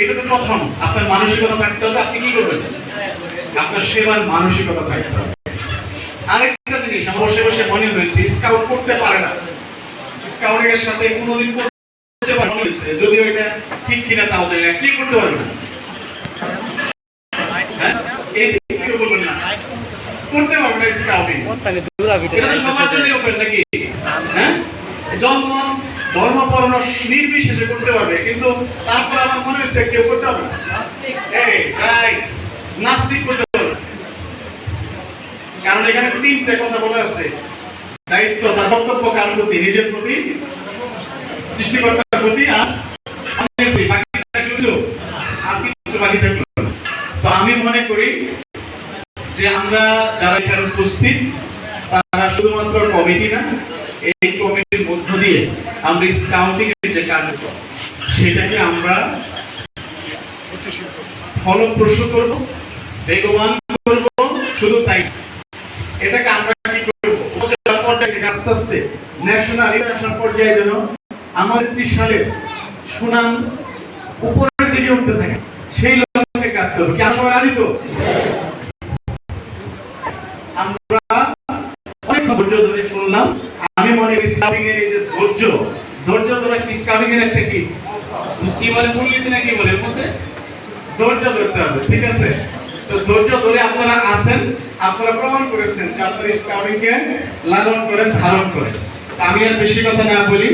এটা তো প্রথম। আপনার মানসিকতা থাকতে হবে, আপনি কি করবেন, আপনার সেবার মানসিকতা থাকতে হবে। আরেকটা জিনিস আমার বসে বসে মনে হয়েছে, স্কাউট করতে পারে না, স্কাউটের সাথে কোনোদিন করতে পারে মনে হয়েছে, যদিও এটা ঠিক কিনা তাও জানি না, কি করতে পারবে না, বলবেন না করতে পারবে না স্কাউটিং। এটা তো সবার জন্যই ওপেন নাকি? হ্যাঁ, জন্ম ধর্ম বর্ণ নির্বিশেষে করতে পারবে, কিন্তু তারপর আমার মনে হচ্ছে কেউ করতে পারবে না, নাস্তিক করতে পারবে। কারণ এখানে তিনটে কথা বলা আছে, দায়িত্ব তার বক্তব্য কার প্রতি, নিজের প্রতি, সৃষ্টিকর্তার প্রতি, আর বাকি থাকলো। তো আমি মনে করি যে আমরা যারা এখানে উপস্থিত তারা শুধুমাত্র কমিটি না, এই কমিটির মধ্য দিয়ে আমরা স্কাউটিং এর যে কার্যক্রম সেটাকে আমরা ফলপ্রসূ করব, বেগবান করব। শুধু তাই, এটাকে আমরা কি করব, উপজেলা পর্যায়ে আস্তে আস্তে ন্যাশনাল ইন্টারন্যাশনাল পর্যায়ে যেন আমাদের 30 সালের সুনাম উপরের দিকে উঠতে থাকে, সেই লক্ষ্যে কাজ করব। কি আমরা রাজি তো? আমরা অনেক ধৈর্য ধরে শুনলাম। আমি মনে করি স্কাউটিং এর এই যে ধৈর্য ধরে, কি স্কাউটিং এর একটা কি বলে, মূলনীতি না কি বলে, এর মধ্যে ধৈর্য ধরতে হবে। ঠিক আছে, তো ধৈর্য ধরে আপনারা আছেন, আপনারা প্রমাণ করেছেন যে আপনারা স্কাউটিং কে লালন করেন, ধারণ করেন। আমি আর বেশি কথা না বলি,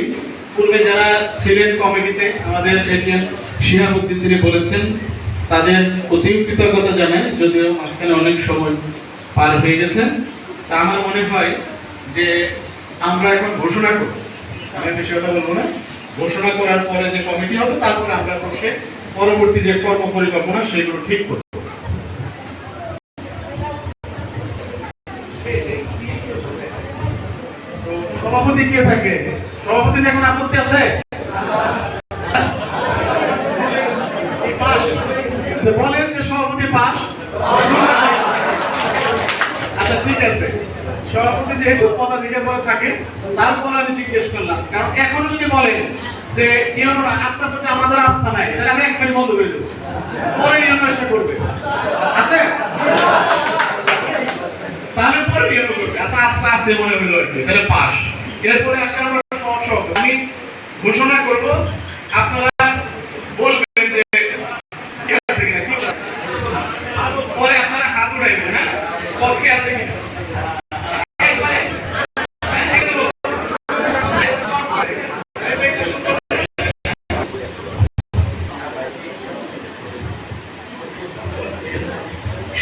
পূর্বে যারা ছিলেন কমিটিতে, আমাদের এটিএম শিহাবুদ্দিন তিনি বলেছেন, তাদের অতি কৃতজ্ঞতা জানাই, যদিও মাঝখানে অনেক সময় পার হয়ে গেছে। তা আমার মনে হয় যে আমরা এখন ঘোষণা করব, আমি বেশি কথা বলবো না, ঘোষণা করার পরে যে কমিটি হবে তারপরে আমরা বসে পরবর্তী যে কর্ম পরিকল্পনা সেগুলো ঠিক করব। তো সভাপতি কে থাকে? সভাপতি এখন আপত্তি আছে? বলেন যে সভাপতি পাস। আচ্ছা ঠিক আছে, সভাপতি যেহেতু পদাধিকার পরে থাকে, তারপর আমি জিজ্ঞেস করলাম, কারণ এখন যদি বলেন যে আপনার প্রতি আমাদের আস্থা নাই, তাহলে আমি একবারই বন্ধ করে দেবো, পরে নিয়ম এসে করবে, আছে তাহলে পরে নিয়ম করবে। আচ্ছা আস্থা আছে মনে হলো আর কি, তাহলে পাস। এরপরে আসলে আমরা আমি ঘোষণা করব, আপনারা বলবেন যে ঠিক আছে কিনা, পরে আপনারা হাত উঠাইবেন, হ্যাঁ, পক্ষে আছে কিনা।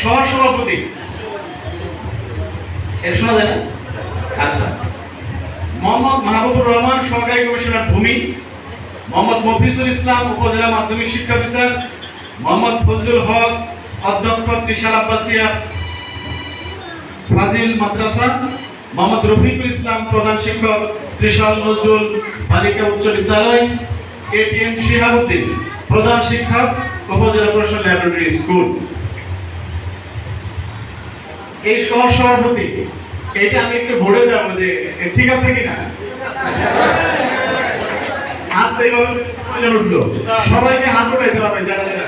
সহসভাপতি এর শোনা যায় না? আচ্ছা, মোহাম্মদ মাহবুবুর রহমান, সহকারী কমিশনার ভূমি, মোহাম্মদ মফিজুল ইসলাম, উপজেলা মাধ্যমিক শিক্ষা অফিসার, মোহাম্মদ ফজলুল হক, অধ্যক্ষ ত্রিশাল আব্বাসিয়া ফাজিল মাদ্রাসা, মোহাম্মদ রফিকুল ইসলাম, প্রধান শিক্ষক ত্রিশাল নজরুল বালিকা উচ্চ বিদ্যালয়, এটিএম শিহাবুদ্দিন, প্রধান শিক্ষক উপজেলা পরিষদ ল্যাবরেটরি স্কুল। এই সহসভাপতি এটা আমি একটু ভরে যাবো যে ঠিক আছে কিনা। হাত উঠলো, সবাইকে হাত উঠাইতে হবে যারা যারা,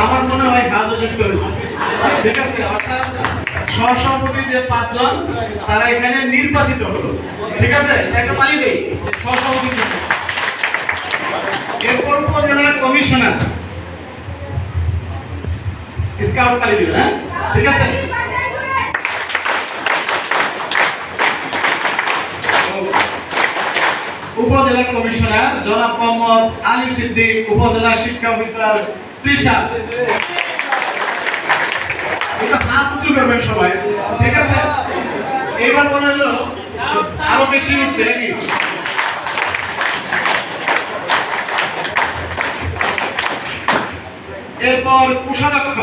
আমার মনে হয় কাজও যুক্ত হয়েছে। ঠিক আছে, অর্থাৎ সহসভাপতি যে 5 জন তারা এখানে নির্বাচিত হলো। ঠিক আছে, একটা পালি দেই সহসভাপতি। এরপর উপজেলা কমিশনার স্কাউট পালি দিবেন, হ্যাঁ ঠিক আছে। উপজেলা কমিশনার জনাব মোহাম্মদ আলী সিদ্দিক, উপজেলা শিক্ষা অফিসার ত্রিশাল। হাত উঁচু করবেন সবাই, ঠিক আছে। এবার মনে হলো আরো বেশি উঠছে নাকি? এরপর কোষাধ্যক্ষ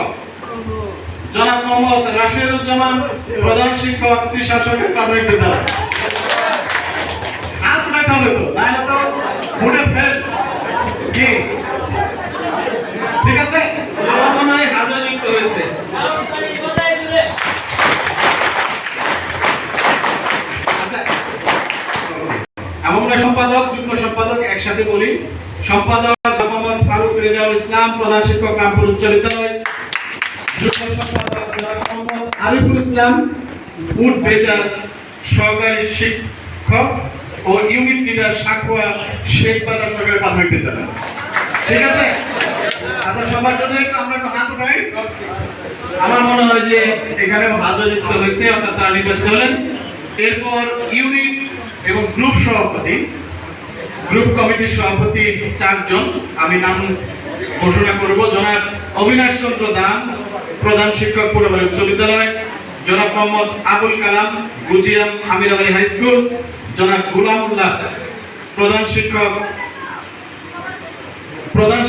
জনাব মোহাম্মদ রাশিদুজ্জামান, প্রধান শিক্ষক ত্রিশাল সরকারি প্রাথমিক বিদ্যালয়। হাত উঠাইতে হবে তো, নাহলে তো ভোটে ফেল। কি ঠিক আছে, আমার মনে হয় হাজার যুক্ত হয়েছে। সম্পাদক, যুগ্ম সম্পাদক একসাথে বলি। সম্পাদক মোহাম্মদ রেজাউল ইসলাম, প্রধান শিক্ষক রামপুর উচ্চ বিদ্যালয়। যুগ্ম সম্পাদক জনাব মোহাম্মদ আরিফুল ইসলাম, ফুড বেজার সহকারী শিক্ষক ও ইউনিট লিডার সাকুয়া শেখ বাজার সরকারি প্রাথমিক বিদ্যালয়। ঠিক আছে? আচ্ছা, সবার জন্য আমরা একটু হাত উঠাই। আমার মনে হয় যে এখানেও হাজও যুক্ত হয়েছে, অর্থাৎ তারা নির্বাচিত হলেন। এরপর ইউনিট এবং গ্রুপ সভাপতি, গ্রুপ কমিটির সভাপতি 4 জন আমি নাম ঘোষণা করব। জনাব অবিনাশ চন্দ্র দাম, প্রধান শিক্ষক পুরবাড়ি উচ্চ বিদ্যালয়। জনাব মোহাম্মদ আবুল কালাম, গুজিয়াম আমিরাবাড়ি হাই স্কুল। জনাব গুলামুল্লাহ, প্রধান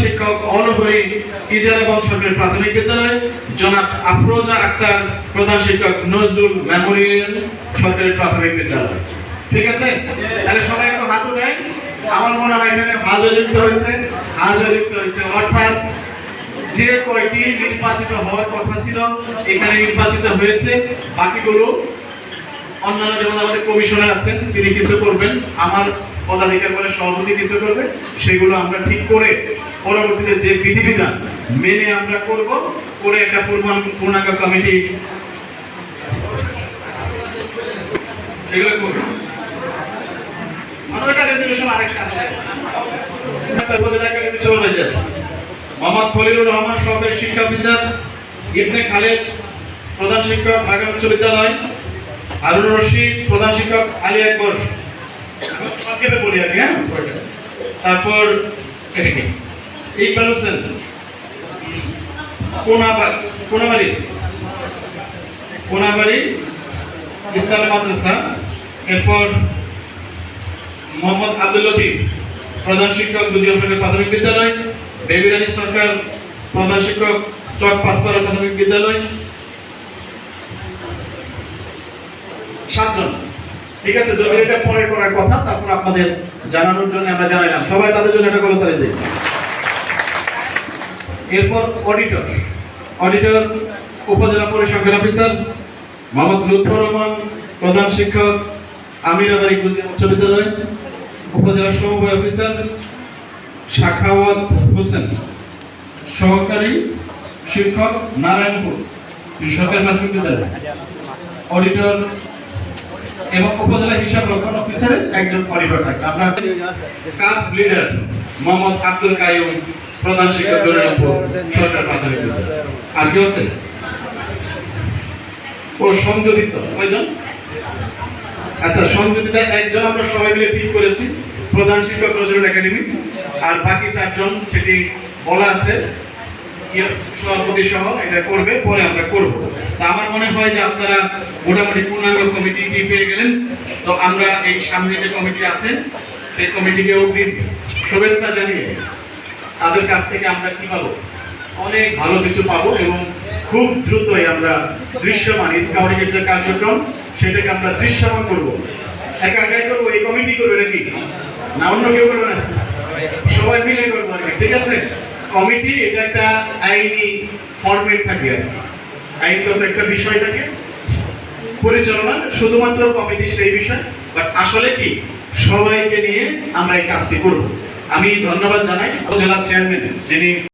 শিক্ষক অলহরি ইজারাগঞ্জ সরকারি প্রাথমিক বিদ্যালয়। জনাব আফরোজা আক্তার, প্রধান শিক্ষক নজরুল মেমোরিয়াল সরকারি প্রাথমিক বিদ্যালয়। ঠিক আছে? তাহলে সবাই একটু হাত উঠাই। আমার মনে হয় এখানে হাজও যুক্ত হয়েছে, অর্থাৎ যে কয়টি নির্বাচিত হওয়ার কথা ছিল এখানে নির্বাচিত হয়েছে। বাকিগুলো অন্যান্য, যেমন আমাদের কমিশনার আছেন, তিনি কিছু করবেন, আমার পদাধিকার বলে সভাপতি কিছু করবে, সেগুলো আমরা ঠিক করে পরবর্তীতে যে বিধিবিধান মেনে আমরা করে একটা পূর্ণাঙ্গ কমিটি সেগুলো করবো। মোহাম্মদ খলিলুর রহমান, সহকারী শিক্ষা অফিসার। ইবনে খালেদ, প্রধান শিক্ষক বাগান উচ্চ বিদ্যালয়। হারুনুর রশিদ, প্রধান শিক্ষক আলী আকবর। সংক্ষেপে বলি আর কি, হ্যাঁ। তারপর ইকবাল হোসেন, কোনাবাড়ি ইসলামী মাদ্রাসা। এরপর মোহাম্মদ আব্দুল লতিফ, প্রধান শিক্ষক গুজিয়া সরকারি প্রাথমিক বিদ্যালয়। বেবিরানী সরকার, প্রধান শিক্ষক চক পাঁচপাড়া প্রাথমিক বিদ্যালয়। 7 জন। ঠিক আছে? যদি এটা পরে করার কথা, তারপর আপনাদের জানানোর জন্য আমরা জানাইলাম। সবাই তাদের জন্য একটা করতালি দেয়। এরপর অডিটর উপজেলা পরিসংখ্যান অফিসার মোহাম্মদ লুৎফর রহমান, প্রধান শিক্ষক আমিরাবাড়ি গুজিয়া উচ্চ বিদ্যালয়। উপজেলা সমবায় অফিসার শাখাওয়াত হোসেন, সহকারী শিক্ষক নারায়ণপুর সরকারি প্রাথমিক বিদ্যালয়। অডিটর এবং উপজেলা হিসাব রক্ষণ অফিসারের একজন অডিটর থাকে। আপনার কাপ লিডার মোহাম্মদ আব্দুল কাইয়ুম, প্রধান শিক্ষক নারায়ণপুর সরকারি প্রাথমিক বিদ্যালয়। আর কি আছে? ও সংযোজিত কয়জন? আচ্ছা, সংযোজিত 1 জন আমরা সবাই মিলে ঠিক করেছি, প্রধান শিক্ষক নজরুল একাডেমি। আর বাকি 4 জন সেটি বলা আছে, সভাপতি সহ এটা করবে, পরে আমরা করব। তা আমার মনে হয় যে আপনারা মোটামুটি পূর্ণাঙ্গ কমিটি পেয়ে গেলেন। তো আমরা এই সামনে যে কমিটি আছে সেই কমিটিকে অগ্রিম শুভেচ্ছা জানিয়ে তাদের কাছ থেকে আমরা কি পাবো? অনেক ভালো কিছু পাবো, এবং খুব দ্রুতই আমরা দৃশ্যমান স্কাউটিং এর যে কার্যক্রম সেটাকে আমরা দৃশ্যমান করবো। একাই করবো? এই কমিটি করবে নাকি? না অন্য কেউ করবে না? সবাই মিলে করবো আর কি। ঠিক আছে? কমিটি এটা একটা আইনি ফরম্যাট থাকে আর কি, আইনগত একটা বিষয় থাকে। পরিচালনা শুধুমাত্র কমিটি সেই বিষয়, বাট আসলে কি সবাইকে নিয়ে আমরা এই কাজটি করব। আমি ধন্যবাদ জানাই জেলা চেয়ারম্যান, যিনি